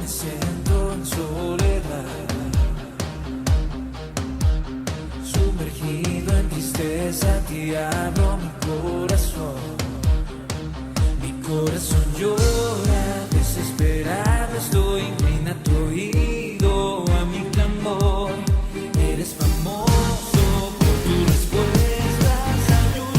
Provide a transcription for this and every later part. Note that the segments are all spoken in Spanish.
me siento en soledad, sumergido en tristeza, te abro mi corazón llora, desesperado estoy, inclina tu oído a mi clamor, eres famoso por tus respuestas, ayúdame.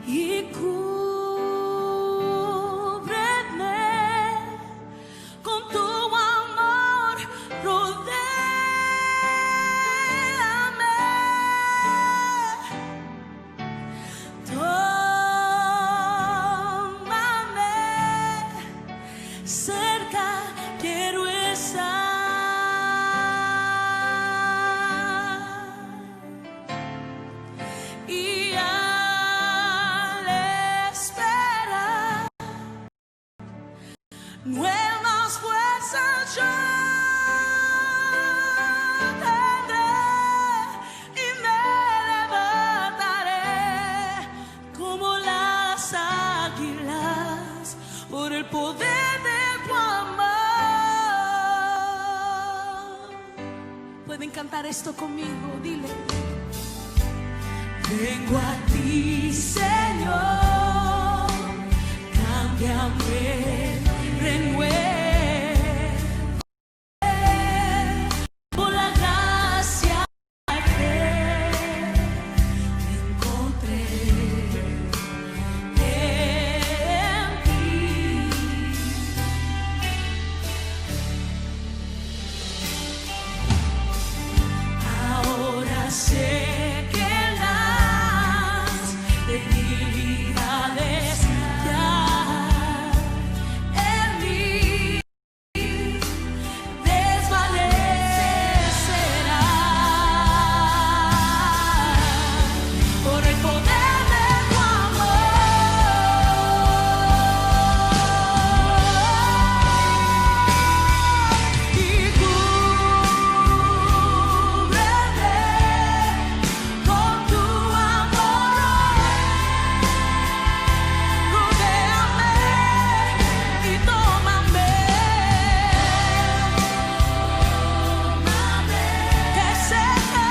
Y cúbreme con tu amor, rodéame, tómame cerca, quiero estar. Y nuevas fuerzas yo tendré y me levantaré como las águilas por el poder de tu amor. cantar esto conmigo, dile. Vengo a ti, Señor, cámbiame, renueve. Por la gracia que encontré en ti. Ahora sé que las debilidades ya en mí desvanecerán por el poder de tu amor. Y cúbreme con tu amor, rodéame y tómame, que seca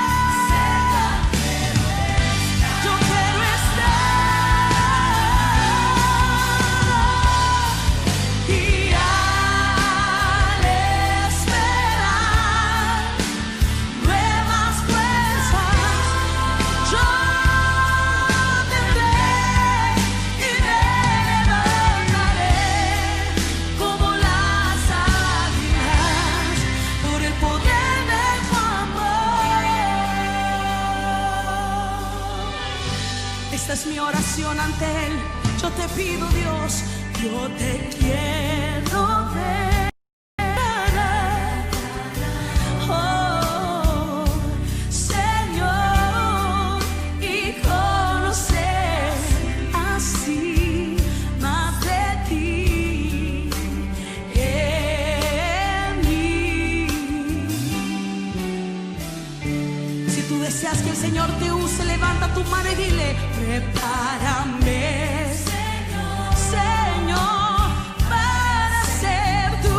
yo quiero estar. Y al esperar nuevas fuerzas yo tendré y me levantaré como las águilas por el poder de tu amor. Esta es mi oración ante Él. Yo te pido, Dios, yo te quiero ver. Oh, Señor, y conocer así más de ti en mí. Si tú deseas que el Señor te use, levanta tu mano y dile: prepárame, Señor, para ser tu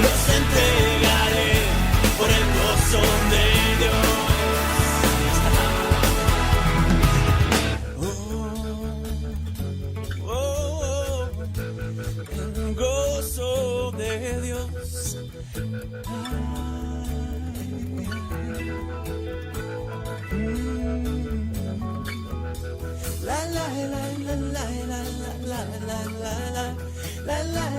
los entregaré por el gozo de Dios. El gozo de Dios. La la la la la la la la la la la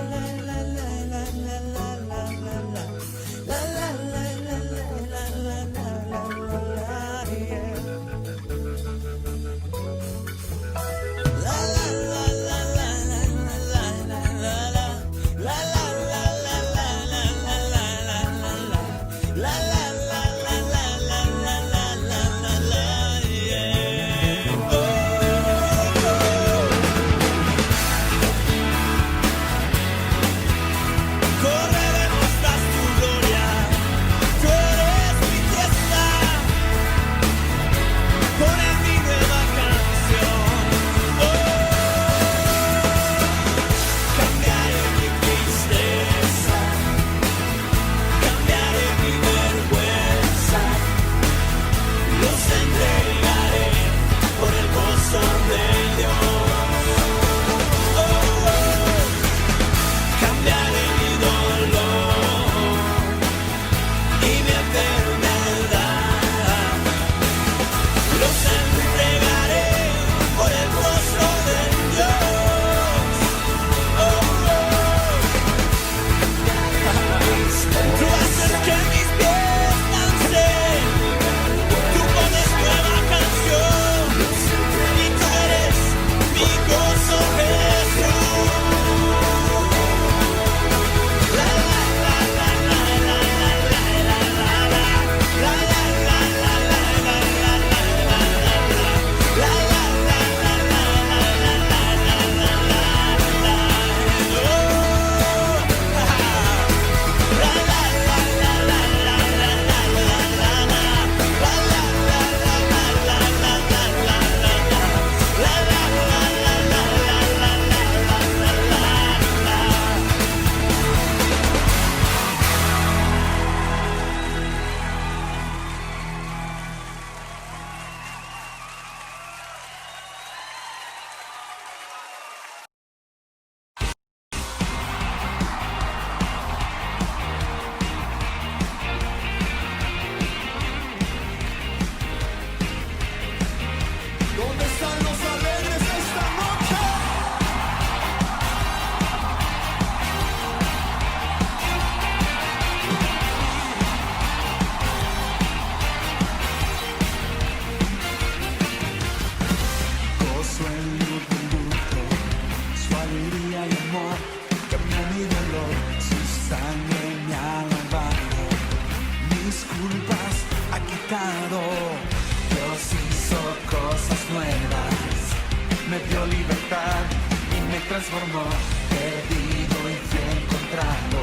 transformó, perdido y fui encontrado.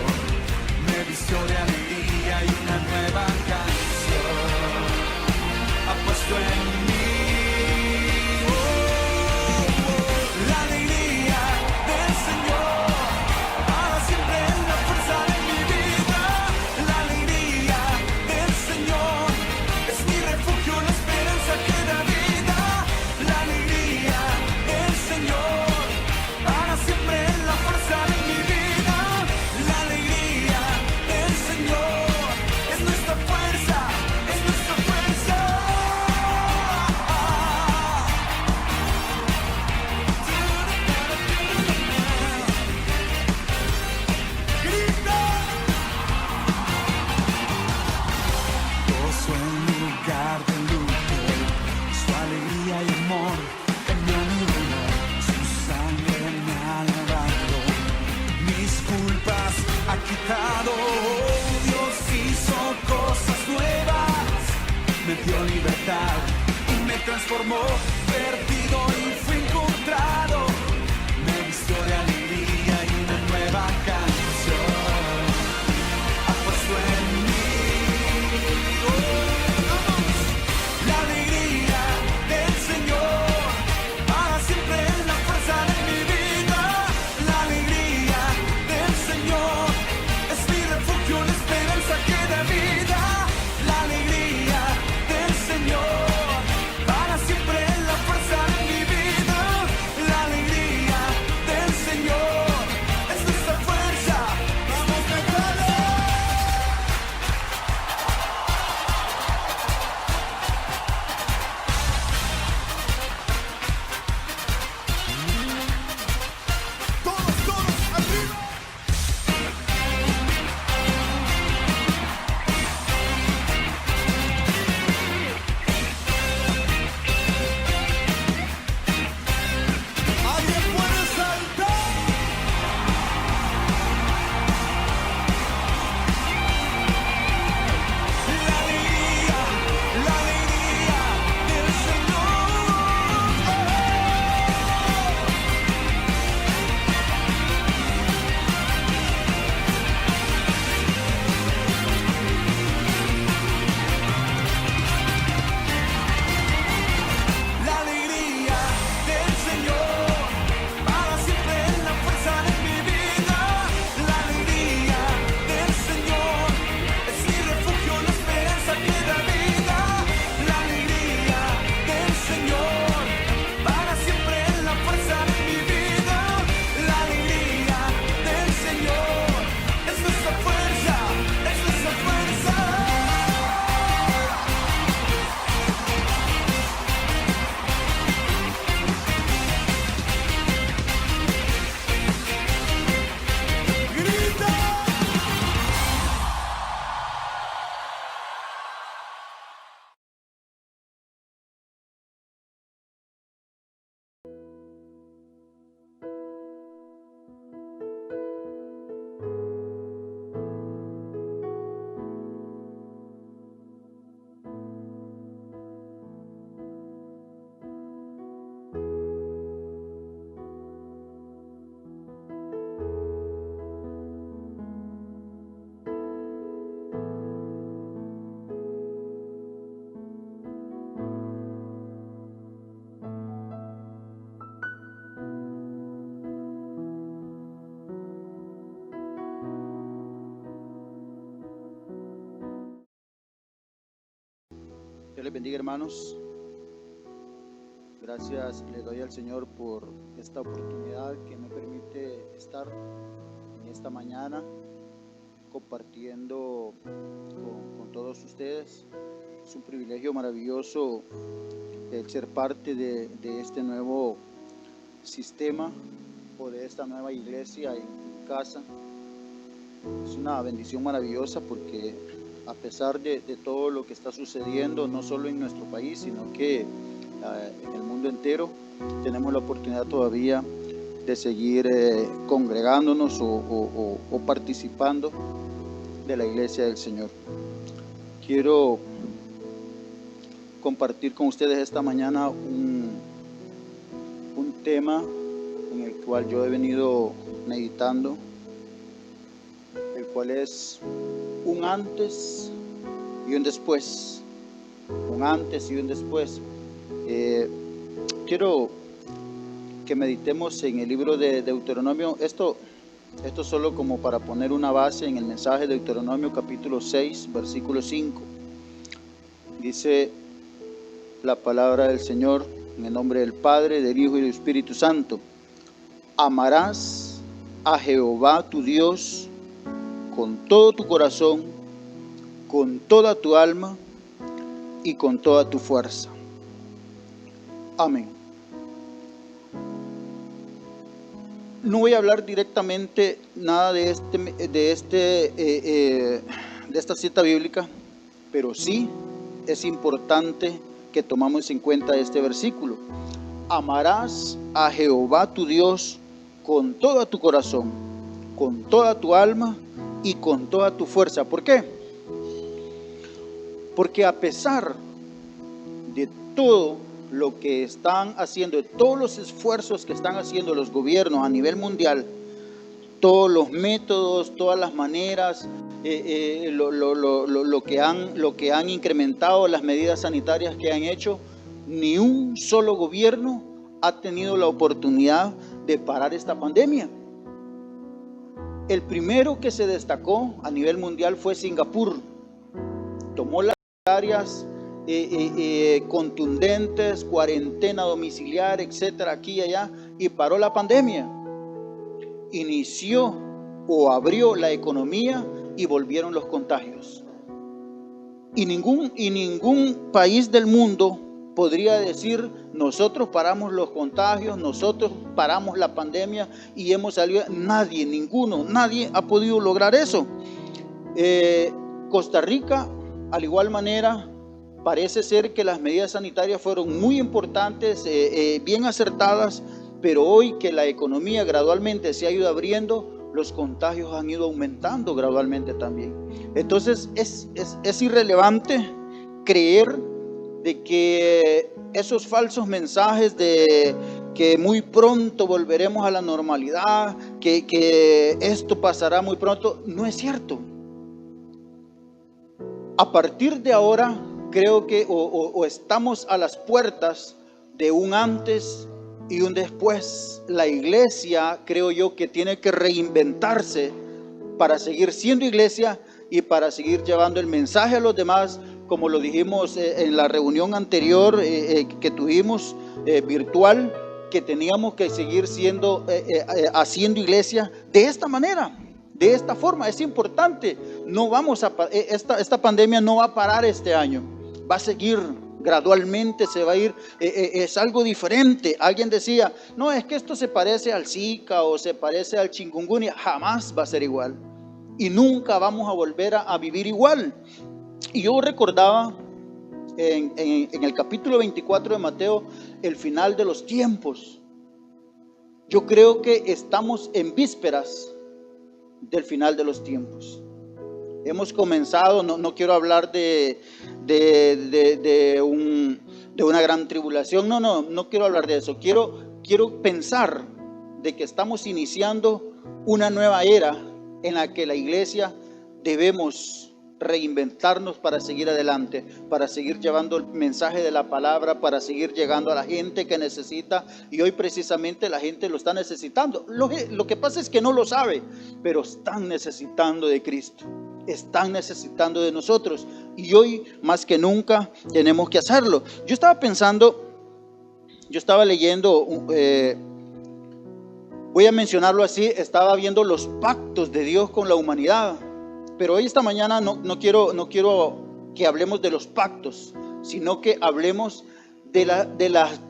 Me vistió de alegría y una nueva canción ha puesto en mí. La alegría del Señor, para siempre es la fuerza de mi vida. La alegría del Señor es mi refugio, la esperanza que da vida. La alegría del Señor, para siempre es la fuerza de mi vida. La alegría del Señor es nuestra fuerza, es nuestra fuerza. Grita. Gozo en lugar de luto, su alegría y amor cambió mi vida, su sangre me ha lavado, mis culpas ha quitado. Dios hizo cosas nuevas, me dio libertad y me transformó, perdido y fui encontrado. Me vistió de alegría y una nueva canción ha puesto en mí. La alegría del Señor, para siempre es la fuerza de mi vida. La alegría del Señor es mi refugio. Dios les bendiga, hermanos. Gracias le doy al Señor por esta oportunidad que me permite estar en esta mañana compartiendo con todos ustedes. Es un privilegio maravilloso el ser parte de este nuevo sistema o de esta nueva iglesia en casa. Es una bendición maravillosa porque a pesar de todo lo que está sucediendo, no solo en nuestro país, sino que en el mundo entero, tenemos la oportunidad todavía de seguir congregándonos o participando de la iglesia del Señor. Quiero compartir con ustedes esta mañana un tema en el cual yo he venido meditando, el cual es un antes y un después. Un antes y un después. Quiero que meditemos en el libro de Deuteronomio. Esto solo como para poner una base en el mensaje de Deuteronomio capítulo 6, versículo 5. Dice la palabra del Señor en el nombre del Padre, del Hijo y del Espíritu Santo. Amarás a Jehová tu Dios con todo tu corazón, con toda tu alma y con toda tu fuerza. Amén. No voy a hablar directamente nada de esta cita bíblica, pero sí es importante que tomamos en cuenta este versículo. Amarás a Jehová tu Dios con todo tu corazón, con toda tu alma y con toda tu fuerza. ¿Por qué? Porque a pesar de todo lo que están haciendo, de todos los esfuerzos que están haciendo los gobiernos a nivel mundial, todos los métodos, todas las maneras, lo que han incrementado, las medidas sanitarias que han hecho, ni un solo gobierno ha tenido la oportunidad de parar esta pandemia. El primero que se destacó a nivel mundial fue Singapur. Tomó las áreas contundentes, cuarentena domiciliar, etcétera, aquí y allá, y paró la pandemia. Inició o abrió la economía y volvieron los contagios. Y ningún país del mundo podría decir: nosotros paramos los contagios, nosotros paramos la pandemia y hemos salido. Nadie ha podido lograr eso. Costa Rica, al igual manera, parece ser que las medidas sanitarias fueron muy importantes, bien acertadas, pero hoy que la economía gradualmente se ha ido abriendo, los contagios han ido aumentando gradualmente también. Entonces es irrelevante creer de que esos falsos mensajes de que muy pronto volveremos a la normalidad, que esto pasará muy pronto, no es cierto. A partir de ahora, creo que o estamos a las puertas de un antes y un después. La iglesia, creo yo, que tiene que reinventarse para seguir siendo iglesia y para seguir llevando el mensaje a los demás, como lo dijimos en la reunión anterior que tuvimos virtual, que teníamos que seguir haciendo iglesia de esta manera. De esta forma. Es importante. Esta pandemia no va a parar este año. Va a seguir gradualmente, se va a ir. Es algo diferente. Alguien decía: no, es que esto se parece al Zika o se parece al chikungunya. Jamás va a ser igual. Y nunca vamos a volver a vivir igual. Y yo recordaba en el capítulo 24 de Mateo el final de los tiempos. Yo creo que estamos en vísperas del final de los tiempos. Hemos comenzado, no quiero hablar de una gran tribulación, no quiero hablar de eso. Quiero pensar de que estamos iniciando una nueva era en la que la iglesia debemos reinventarnos para seguir adelante, para seguir llevando el mensaje de la palabra, para seguir llegando a la gente que necesita, y hoy precisamente la gente lo está necesitando. Lo que pasa es que no lo sabe, pero están necesitando de Cristo. están necesitando de nosotros. Y hoy más que nunca tenemos que hacerlo. Yo estaba pensando, yo estaba leyendo, voy a mencionarlo así, estaba viendo los pactos de Dios con la humanidad. Pero hoy esta mañana no quiero que hablemos de los pactos, sino que hablemos de las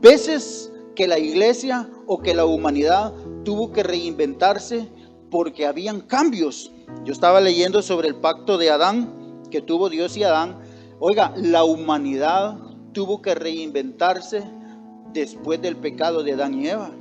veces que la iglesia o que la humanidad tuvo que reinventarse porque habían cambios. Yo estaba leyendo sobre el pacto de Adán que tuvo Dios y Adán. Oiga, la humanidad tuvo que reinventarse después del pecado de Adán y Eva.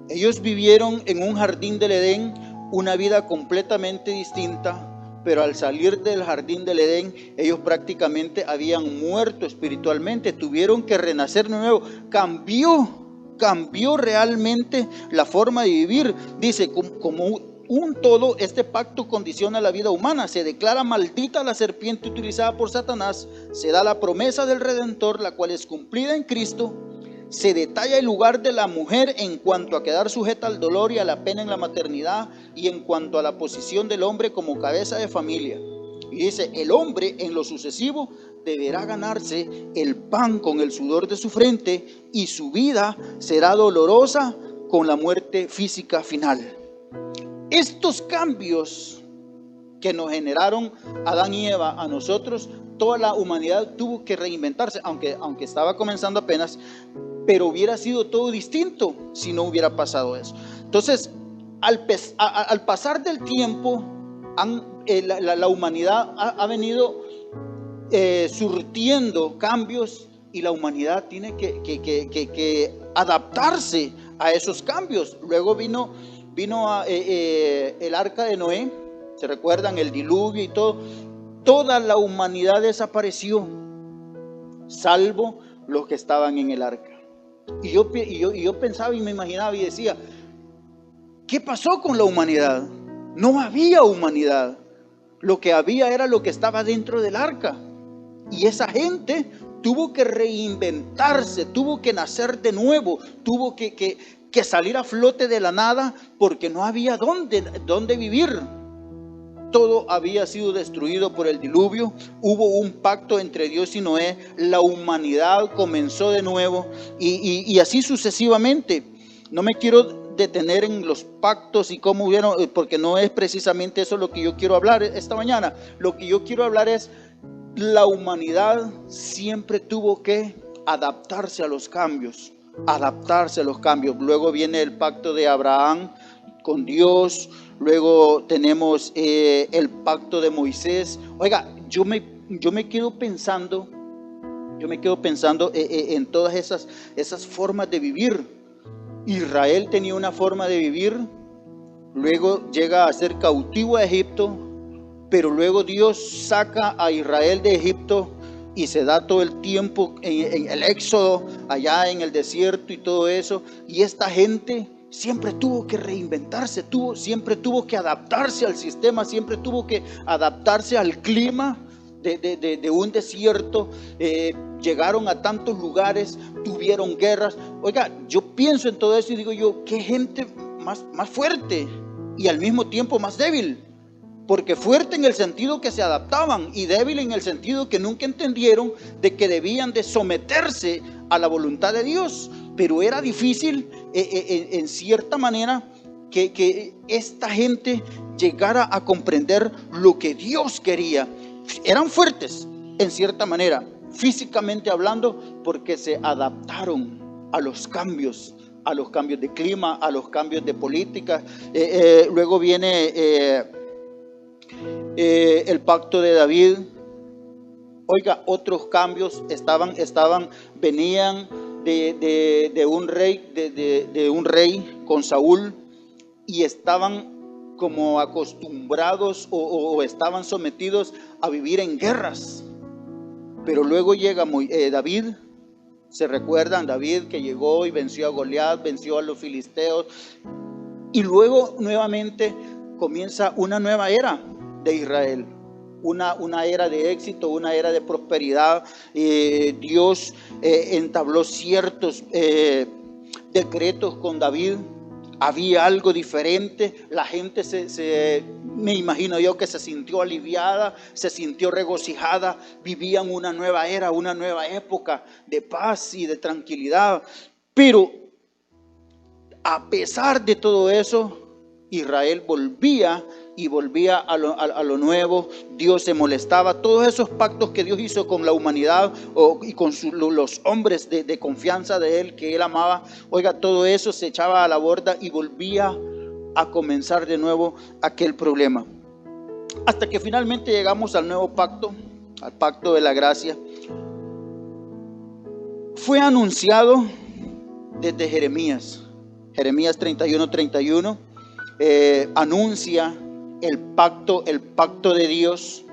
Ellos vivieron en un jardín del Edén una vida completamente distinta, pero al salir del jardín del Edén, ellos prácticamente habían muerto espiritualmente, tuvieron que renacer de nuevo. Cambió realmente la forma de vivir. Dice, como un todo, este pacto condiciona la vida humana. Se declara maldita la serpiente utilizada por Satanás, se da la promesa del Redentor, la cual es cumplida en Cristo. Se detalla el lugar de la mujer en cuanto a quedar sujeta al dolor y a la pena en la maternidad, y en cuanto a la posición del hombre como cabeza de familia. Y dice, el hombre en lo sucesivo deberá ganarse el pan con el sudor de su frente, y su vida será dolorosa con la muerte física final. Estos cambios que nos generaron Adán y Eva a nosotros, toda la humanidad tuvo que reinventarse, aunque estaba comenzando apenas, pero hubiera sido todo distinto si no hubiera pasado eso. Entonces, al pasar del tiempo, la humanidad ha venido surtiendo cambios, y la humanidad tiene que adaptarse a esos cambios. Luego vino el arca de Noé, ¿se recuerdan? El diluvio y todo. Toda la humanidad desapareció, salvo los que estaban en el arca. Y yo pensaba y me imaginaba y decía, ¿qué pasó con la humanidad? No había humanidad. Lo que había era lo que estaba dentro del arca. Y esa gente tuvo que reinventarse, tuvo que nacer de nuevo, tuvo que salir a flote de la nada, porque no había dónde vivir. Todo había sido destruido por el diluvio. Hubo un pacto entre Dios y Noé. La humanidad comenzó de nuevo y así sucesivamente. No me quiero detener en los pactos y cómo hubieron, porque no es precisamente eso lo que yo quiero hablar esta mañana. Lo que yo quiero hablar es, la humanidad siempre tuvo que adaptarse a los cambios. Luego viene el pacto de Abraham con Dios. Luego tenemos el pacto de Moisés. Oiga, yo me quedo pensando en todas esas formas de vivir. Israel tenía una forma de vivir, luego llega a ser cautivo a Egipto, pero luego Dios saca a Israel de Egipto y se da todo el tiempo en el éxodo, allá en el desierto y todo eso. Y esta gente siempre tuvo que reinventarse, siempre tuvo que adaptarse al sistema, siempre tuvo que adaptarse al clima de un desierto. Llegaron a tantos lugares, tuvieron guerras. Oiga, yo pienso en todo eso y digo yo, qué gente más fuerte y al mismo tiempo más débil. Porque fuerte en el sentido que se adaptaban, y débil en el sentido que nunca entendieron de que debían de someterse a la voluntad de Dios. Pero era difícil en cierta manera que esta gente llegara a comprender lo que Dios quería. Eran fuertes en cierta manera, físicamente hablando, porque se adaptaron a los cambios de clima, a los cambios de política. Luego viene el pacto de David. Oiga, otros cambios venían de un rey con Saúl, y estaban como acostumbrados o estaban sometidos a vivir en guerras. Pero luego llega David. ¿Se recuerdan? David, que llegó y venció a Goliat, venció a los filisteos, y luego nuevamente comienza una nueva era de Israel, una era de éxito, una era de prosperidad. Dios entabló ciertos decretos con David, Había algo diferente, la gente me imagino yo que se sintió aliviada, se sintió regocijada, vivían una nueva era, una nueva época de paz y de tranquilidad. Pero a pesar de todo eso, Israel volvía a lo nuevo. Dios se molestaba. Todos esos pactos que Dios hizo con la humanidad y con los hombres de confianza de Él, que Él amaba, oiga, todo eso se echaba a la borda y volvía a comenzar de nuevo aquel problema. Hasta que finalmente llegamos al nuevo pacto, al pacto de la gracia. Fue anunciado desde Jeremías 31:31. Anuncia el pacto de Dios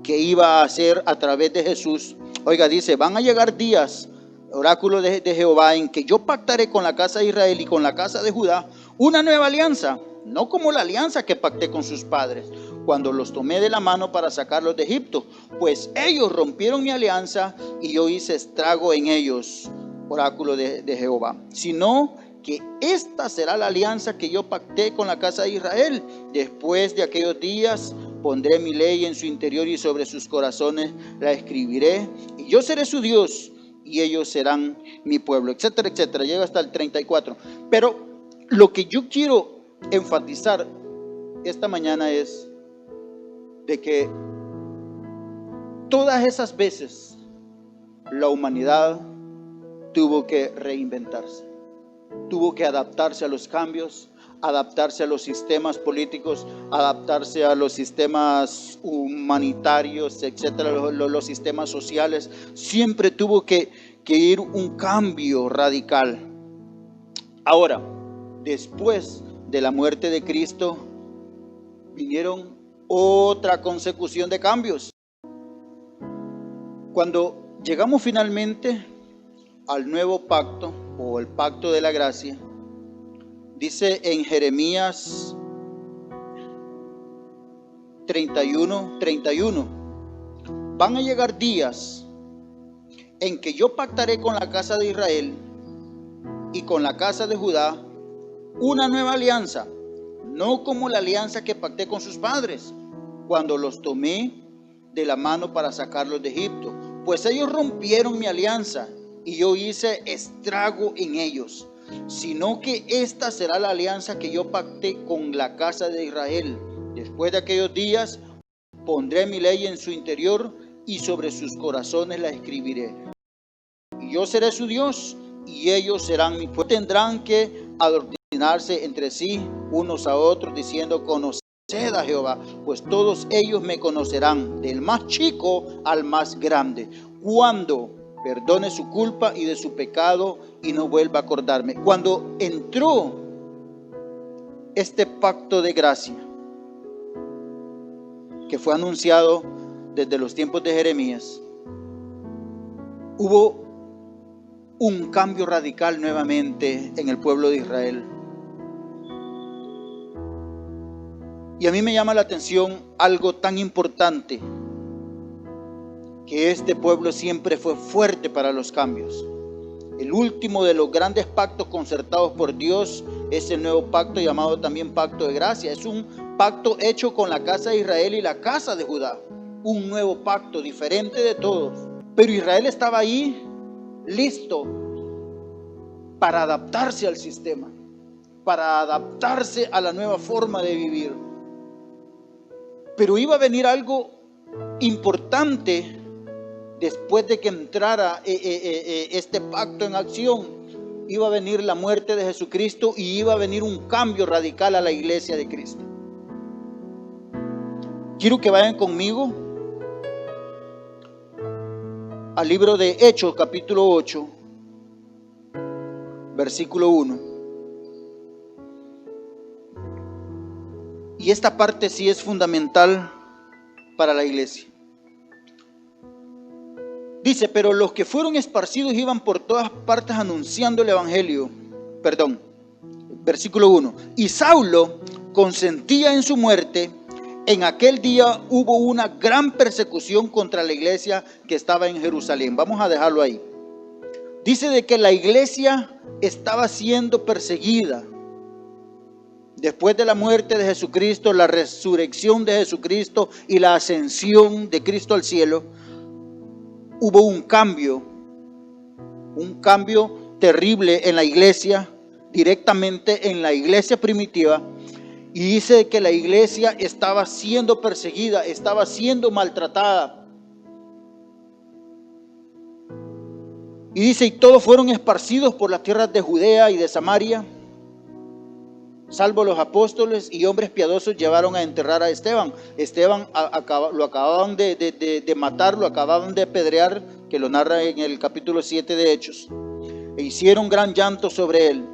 que iba a hacer a través de Jesús. Oiga, dice, van a llegar días, oráculo de Jehová, en que yo pactaré con la casa de Israel y con la casa de Judá una nueva alianza, no como la alianza que pacté con sus padres cuando los tomé de la mano para sacarlos de Egipto, pues ellos rompieron mi alianza y yo hice estrago en ellos, oráculo de Jehová, sino que esta será la alianza que yo pacté con la casa de Israel. Después de aquellos días pondré mi ley en su interior y sobre sus corazones la escribiré. Y yo seré su Dios y ellos serán mi pueblo, etcétera, etcétera. Llega hasta el 34. Pero lo que yo quiero enfatizar esta mañana es de que todas esas veces la humanidad tuvo que reinventarse. Tuvo que adaptarse a los cambios, adaptarse a los sistemas políticos, adaptarse a los sistemas humanitarios, etcétera, los sistemas sociales. Siempre tuvo que ir un cambio radical. Ahora, después de la muerte de Cristo, vinieron otra consecución de cambios. Cuando llegamos finalmente al nuevo pacto, o el pacto de la gracia, dice en Jeremías 31:31, van a llegar días en que yo pactaré con la casa de Israel y con la casa de Judá una nueva alianza, no como la alianza que pacté con sus padres cuando los tomé de la mano para sacarlos de Egipto, pues ellos rompieron mi alianza y yo hice estrago en ellos, sino que esta será la alianza que yo pacté con la casa de Israel. Después de aquellos días pondré mi ley en su interior y sobre sus corazones la escribiré. Y yo seré su Dios y ellos serán mi pueblo. Tendrán que adoctrinarse entre sí unos a otros, diciendo, conoced a Jehová, pues todos ellos me conocerán, del más chico al más grande, cuando perdone su culpa y de su pecado y no vuelva a acordarme. Cuando entró este pacto de gracia, que fue anunciado desde los tiempos de Jeremías, hubo un cambio radical nuevamente en el pueblo de Israel. Y a mí me llama la atención algo tan importante, que este pueblo siempre fue fuerte para los cambios. El último de los grandes pactos concertados por Dios es el nuevo pacto, llamado también pacto de gracia. Es un pacto hecho con la casa de Israel y la casa de Judá. Un nuevo pacto diferente de todos. Pero Israel estaba ahí listo para adaptarse al sistema, para adaptarse a la nueva forma de vivir. Pero iba a venir algo importante después de que entrara este pacto en acción. Iba a venir la muerte de Jesucristo y iba a venir un cambio radical a la iglesia de Cristo. Quiero que vayan conmigo al libro de Hechos, capítulo 8, versículo 1. Y esta parte sí es fundamental para la iglesia. Dice, pero los que fueron esparcidos iban por todas partes anunciando el evangelio. Versículo 1. Y Saulo consentía en su muerte. En aquel día hubo una gran persecución contra la iglesia que estaba en Jerusalén. Vamos a dejarlo ahí. Dice de que la iglesia estaba siendo perseguida. Después de la muerte de Jesucristo, la resurrección de Jesucristo y la ascensión de Cristo al cielo, hubo un cambio terrible en la iglesia, directamente en la iglesia primitiva. Y dice que la iglesia estaba siendo perseguida, estaba siendo maltratada. Y dice, y todos fueron esparcidos por las tierras de Judea y de Samaria, salvo los apóstoles y hombres piadosos llevaron a enterrar a Esteban. Esteban lo acababan de matar, lo acababan de apedrear, que lo narra en el capítulo 7 de Hechos. E hicieron gran llanto sobre él.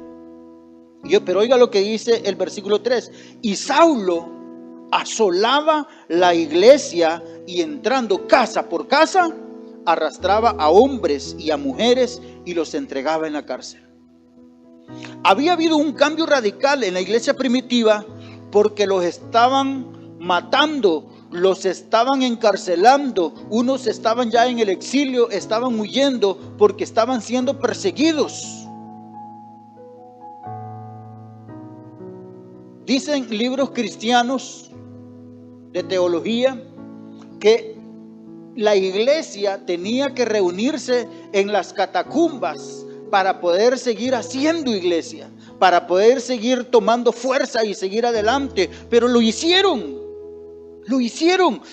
Pero oiga lo que dice el versículo 3. Y Saulo asolaba la iglesia y entrando casa por casa, arrastraba a hombres y a mujeres y los entregaba en la cárcel. Había habido un cambio radical en la iglesia primitiva porque los estaban matando, los estaban encarcelando, unos estaban ya en el exilio, estaban huyendo porque estaban siendo perseguidos. Dicen libros cristianos de teología que la iglesia tenía que reunirse en las catacumbas para poder seguir haciendo iglesia, para poder seguir tomando fuerza y seguir adelante, pero lo hicieron.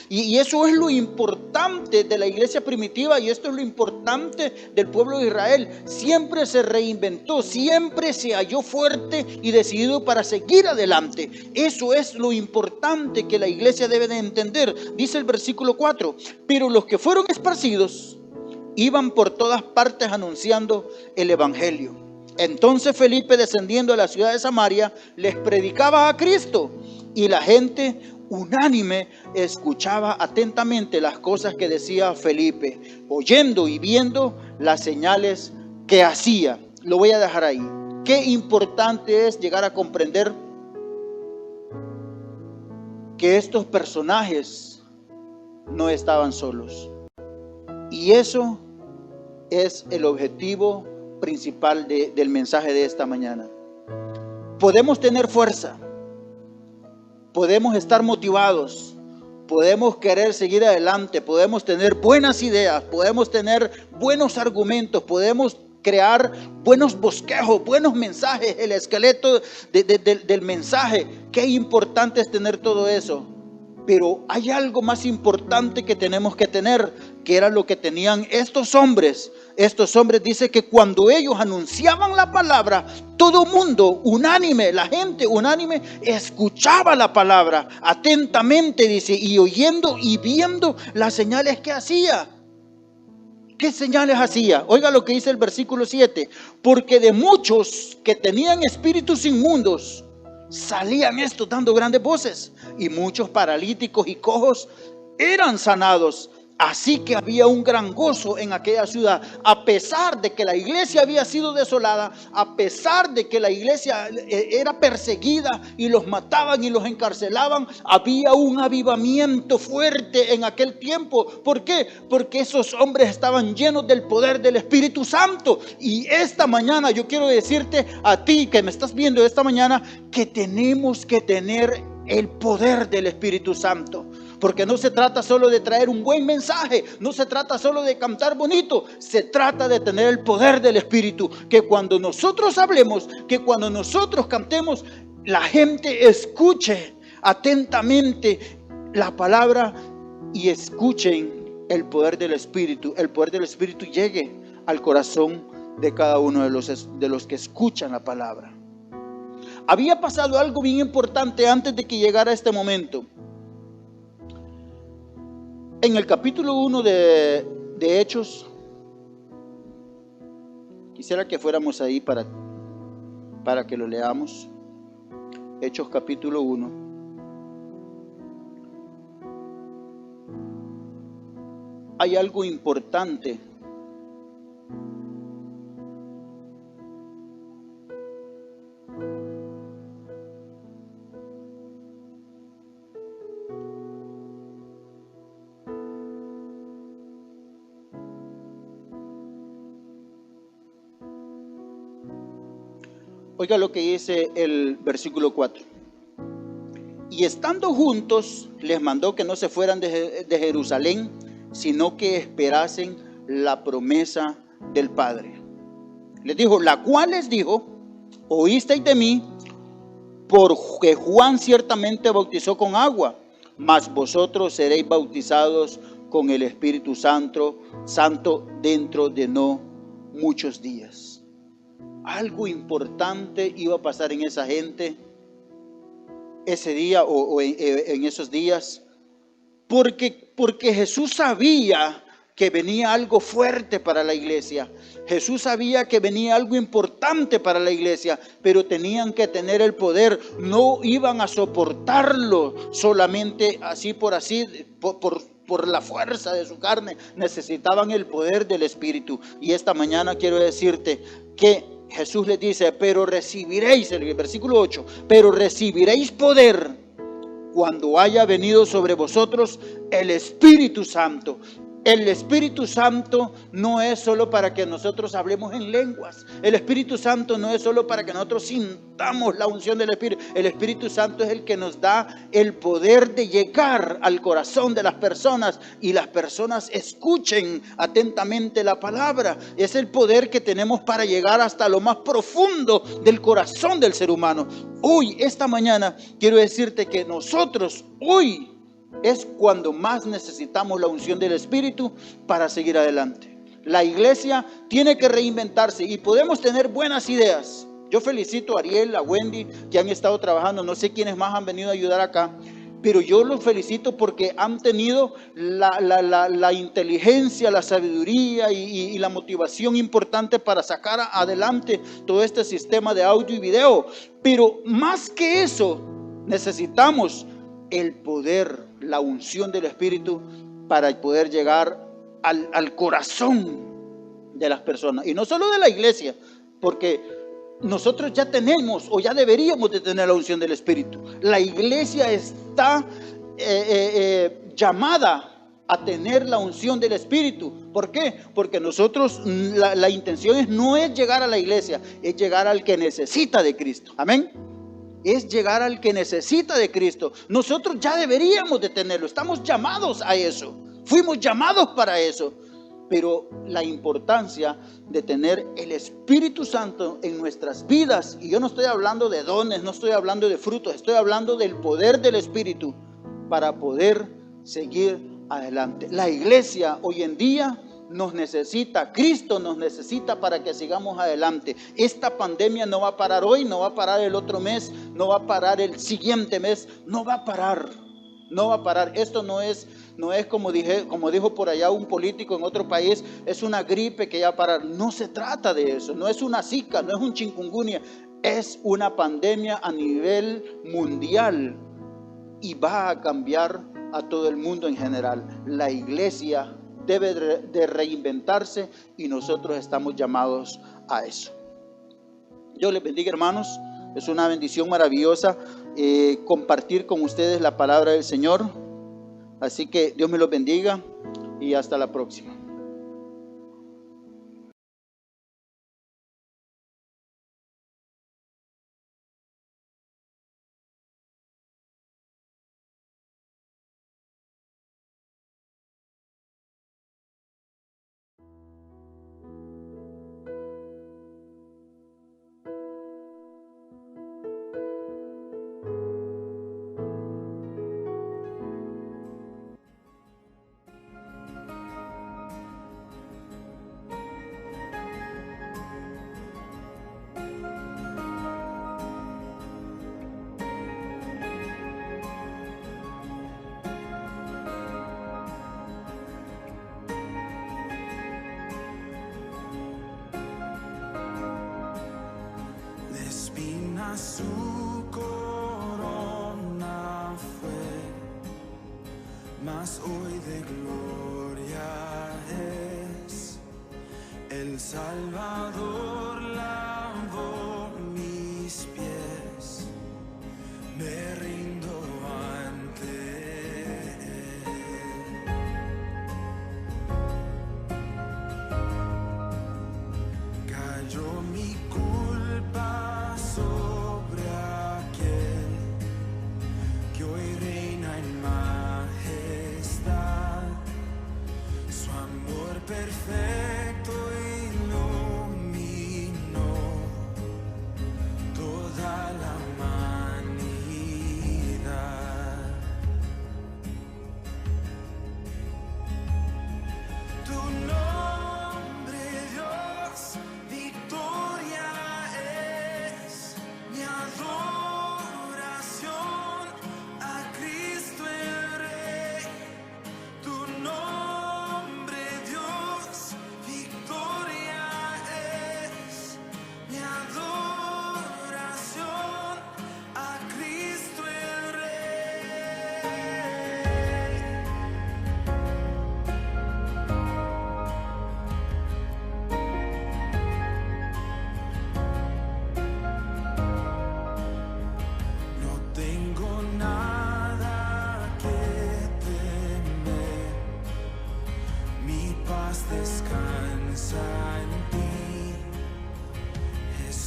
Y eso es lo importante de la iglesia primitiva, y esto es lo importante del pueblo de Israel. Siempre se reinventó, siempre se halló fuerte y decidido para seguir adelante. Eso es lo importante que la iglesia debe de entender. Dice el versículo 4, pero los que fueron esparcidos iban por todas partes anunciando el evangelio. Entonces Felipe, descendiendo a la ciudad de Samaria, les predicaba a Cristo, y la gente unánime escuchaba atentamente las cosas que decía Felipe, oyendo y viendo las señales que hacía. Lo voy a dejar ahí. Qué importante es llegar a comprender que estos personajes no estaban solos. Y eso es el objetivo principal del mensaje de esta mañana. Podemos tener fuerza, podemos estar motivados, podemos querer seguir adelante, podemos tener buenas ideas, podemos tener buenos argumentos, podemos crear buenos bosquejos, buenos mensajes, el esqueleto del mensaje. Qué importante es tener todo eso. Pero hay algo más importante que tenemos que tener, que era lo que tenían estos hombres. Estos hombres, dice que cuando ellos anunciaban la palabra, todo mundo unánime, la gente unánime, escuchaba la palabra atentamente, dice, y oyendo y viendo las señales que hacía. ¿Qué señales hacía? Oiga lo que dice el versículo 7. Porque de muchos que tenían espíritus inmundos, salían estos dando grandes voces, y muchos paralíticos y cojos eran sanados. Así que había un gran gozo en aquella ciudad, a pesar de que la iglesia había sido desolada, a pesar de que la iglesia era perseguida y los mataban y los encarcelaban. Había un avivamiento fuerte en aquel tiempo. ¿Por qué? Porque esos hombres estaban llenos del poder del Espíritu Santo. Y esta mañana yo quiero decirte a ti que me estás viendo esta mañana, que tenemos que tener el poder del Espíritu Santo. Porque no se trata solo de traer un buen mensaje, no se trata solo de cantar bonito, se trata de tener el poder del Espíritu. Que cuando nosotros hablemos, que cuando nosotros cantemos, la gente escuche atentamente la palabra y escuchen el poder del Espíritu. El poder del Espíritu llegue al corazón de cada uno de los que escuchan la palabra. Había pasado algo bien importante antes de que llegara este momento. En el capítulo 1 de Hechos, quisiera que fuéramos ahí para que lo leamos. Hechos capítulo 1. Hay algo importante. Oiga lo que dice el versículo 4. Y estando juntos, les mandó que no se fueran de Jerusalén, sino que esperasen la promesa del Padre. Les dijo, la cual les dijo, oísteis de mí, porque Juan ciertamente bautizó con agua, mas vosotros seréis bautizados con el Espíritu Santo dentro de no muchos días. Algo importante iba a pasar en esa gente ese día o en esos días, porque Jesús sabía que venía algo fuerte para la iglesia. Jesús sabía que venía algo importante para la iglesia, pero tenían que tener el poder. No iban a soportarlo solamente así por la fuerza de su carne. Necesitaban el poder del Espíritu. Y esta mañana quiero decirte que Jesús les dice, pero recibiréis, el versículo 8, pero recibiréis poder cuando haya venido sobre vosotros el Espíritu Santo. El Espíritu Santo no es solo para que nosotros hablemos en lenguas. El Espíritu Santo no es solo para que nosotros sintamos la unción del Espíritu. El Espíritu Santo es el que nos da el poder de llegar al corazón de las personas y las personas escuchen atentamente la palabra. Es el poder que tenemos para llegar hasta lo más profundo del corazón del ser humano. Hoy, esta mañana, quiero decirte que nosotros hoy es cuando más necesitamos la unción del Espíritu para seguir adelante. La iglesia tiene que reinventarse y podemos tener buenas ideas. Yo felicito a Ariel, a Wendy, que han estado trabajando. No sé quiénes más han venido a ayudar acá, pero yo los felicito porque han tenido la inteligencia, la sabiduría y la motivación importante para sacar adelante todo este sistema de audio y video. Pero más que eso, necesitamos el poder, la unción del Espíritu para poder llegar al corazón de las personas. Y no solo de la iglesia, porque nosotros ya tenemos o ya deberíamos de tener la unción del Espíritu. La iglesia está llamada a tener la unción del Espíritu. ¿Por qué? Porque nosotros, la intención no es llegar a la iglesia, es llegar al que necesita de Cristo. Amén. Es llegar al que necesita de Cristo. Nosotros ya deberíamos de tenerlo. Estamos llamados a eso. Fuimos llamados para eso. Pero la importancia de tener el Espíritu Santo en nuestras vidas, y yo no estoy hablando de dones, no estoy hablando de frutos, estoy hablando del poder del Espíritu para poder seguir adelante. La iglesia hoy en día nos necesita, Cristo nos necesita para que sigamos adelante. Esta pandemia no va a parar hoy, no va a parar el otro mes, no va a parar el siguiente mes, no va a parar. Esto no es como dijo por allá un político en otro país, es una gripe que ya va a parar. No se trata de eso, no es una zika, no es un chikungunya, es una pandemia a nivel mundial y va a cambiar a todo el mundo en general. La iglesia debe de reinventarse y nosotros estamos llamados a eso. Dios les bendiga, hermanos. Es una bendición maravillosa compartir con ustedes la palabra del Señor. Así que Dios me los bendiga y hasta la próxima. Su corona fue, mas hoy de gloria es. El Salvador lavó mis pies, me rindo ante Él. Cayó mi culpa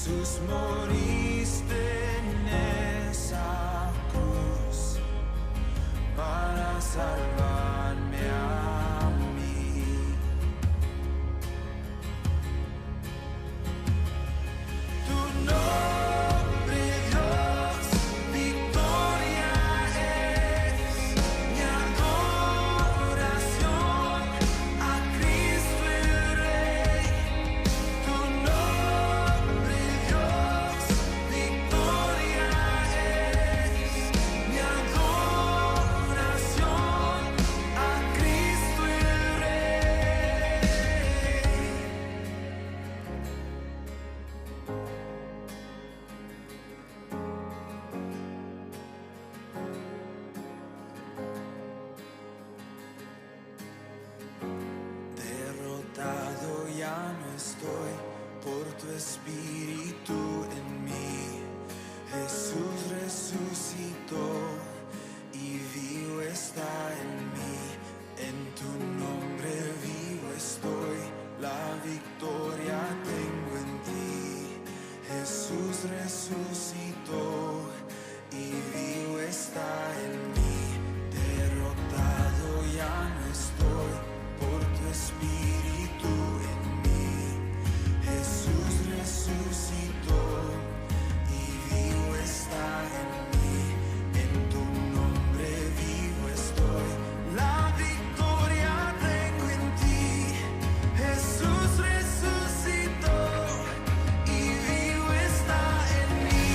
Jesús, moriste en esa cruz para salvarme a mí. Tu nombre, Dios, victoria es mi adoración a Cristo el Rey. Tu nombre, Dios, victoria es mi adoración a Cristo el Rey. Derrotado ya no estoy por tu espíritu en mí. Jesús resucitó y vivo está en mí. En tu nombre vivo estoy, la victoria tengo en ti. Jesús resucitó y vivo está en mí. Derrotado ya no estoy por tu espíritu en mí. Jesús resucitó y vivo está en mí. En tu nombre vivo estoy, la victoria tengo en ti. Jesús resucitó y vivo está en mí.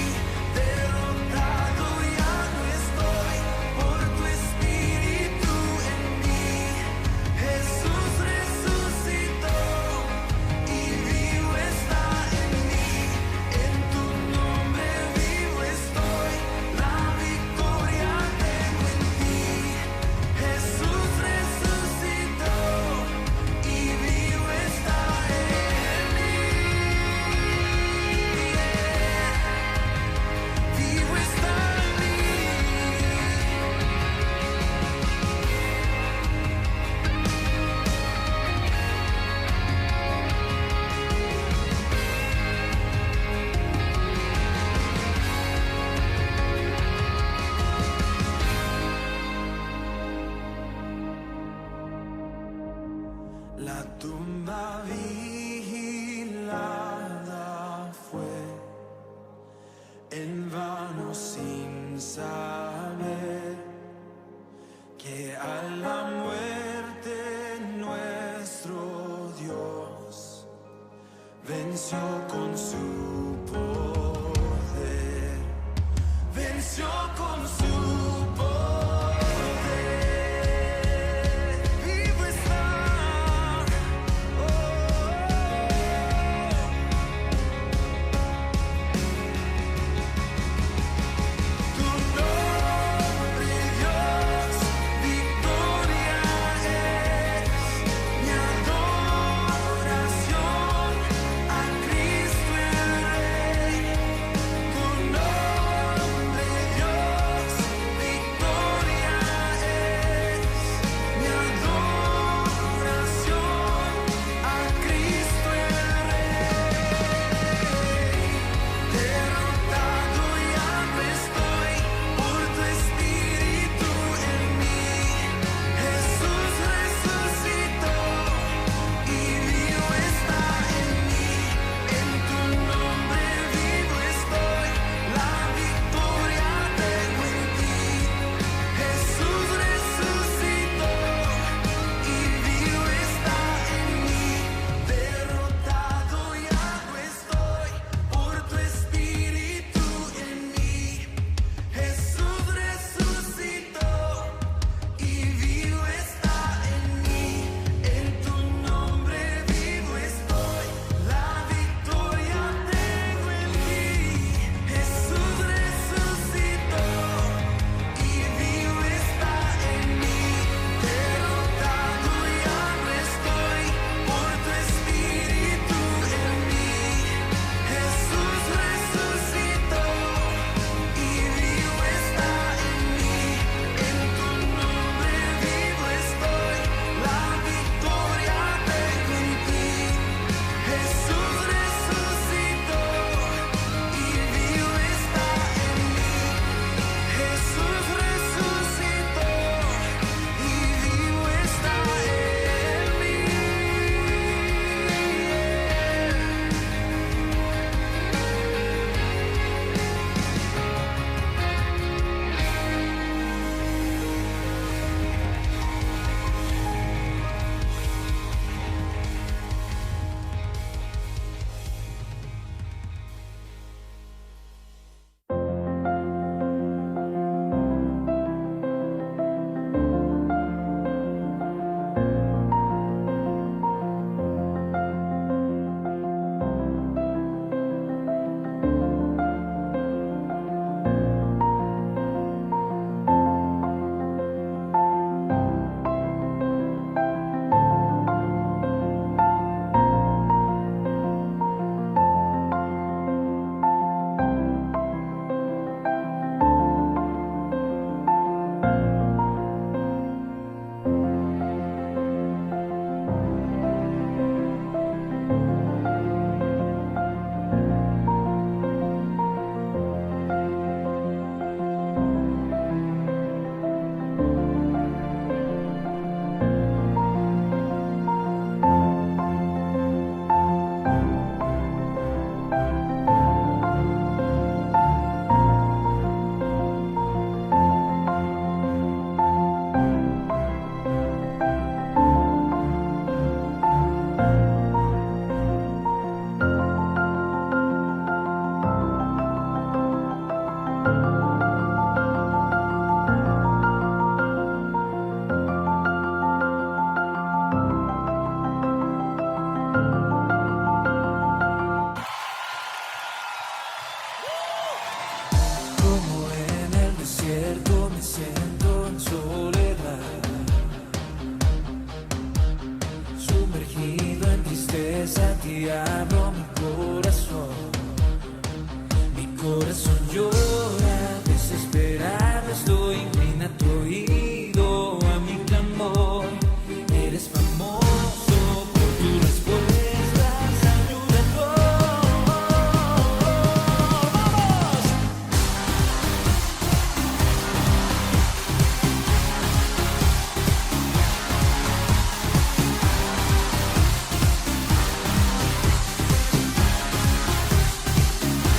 Derrotado ya no estoy por tu espíritu en mí. Jesús resucitó y vivo está en mí. En tu nombre vivo estoy, la victoria tengo en ti. Jesús resucitó y vivo está en mí. Vivo está en mí. La tumba vigilada fue en vano sin saber que a la muerte nuestro Dios venció con su poder, venció con su poder. Vivo está, tu nombre, Dios, victoria y abro mi corazón yo